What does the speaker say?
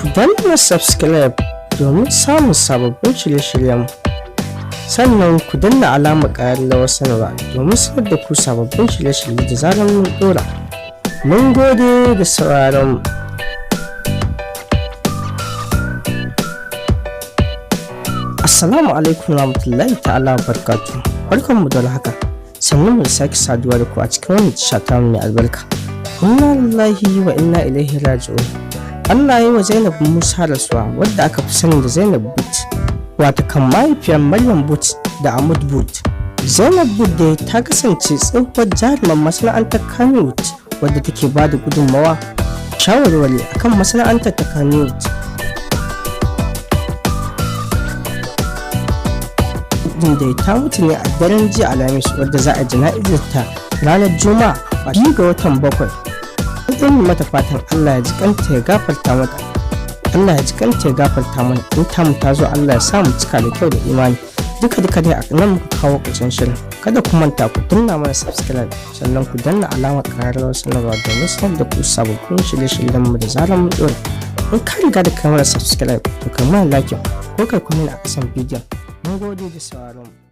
ku danna subscribe domin samun sababbin shirye-shiryen, sannan ku danna alamar ƙararrawar sanarwa domin sanar da ku sababbin shirye-shirye da zarar mun ɗora. Mun gode da sauraron. Assalamu alaikum warahmatullahi ta'ala barkatu. Barkanmu da haka. Sannan mu sake saduwa da ku a cikin wannan tasha mai albarka. Inna lillahi wa inna ilaihi raji'un. Allah ya yi wa Zainab Musa rasuwa, wadda aka fi sani da Zainab But, wata kan mahaifiyar Maryam But da Ahmad But. Zainab But dai ta kasance tsohuwar jaruman masana'antar Kannywood, wadda take ba da gudunmawa shawarwari akan masana'antar ta Kannywood. Dai ta mutu ne a daren jiya Alhamis, wadda za a jana'izar ta ranar Juma'a 2 ga watan 7. Zan yi mata fatan Allah ya ji kanta ya gafarta mata. Allah ya ji kanta ya gafarta mana. In ta mu ta zo, Allah ya sa mu cika da kyau da imani. Duka dai a nan muka kawo ƙarshen shirin. Kada ku manta ku danna mana subscribe, sannan ku danna alamar ƙararrawar sanarwa domin sanar da ku sababbin shirye-shiryen mu da zarar mun ɗora. In ka riga da kai mana subscribe, to kai mana like ko kai comment a ƙasan bidiyon. Mun gode da sauraron mu.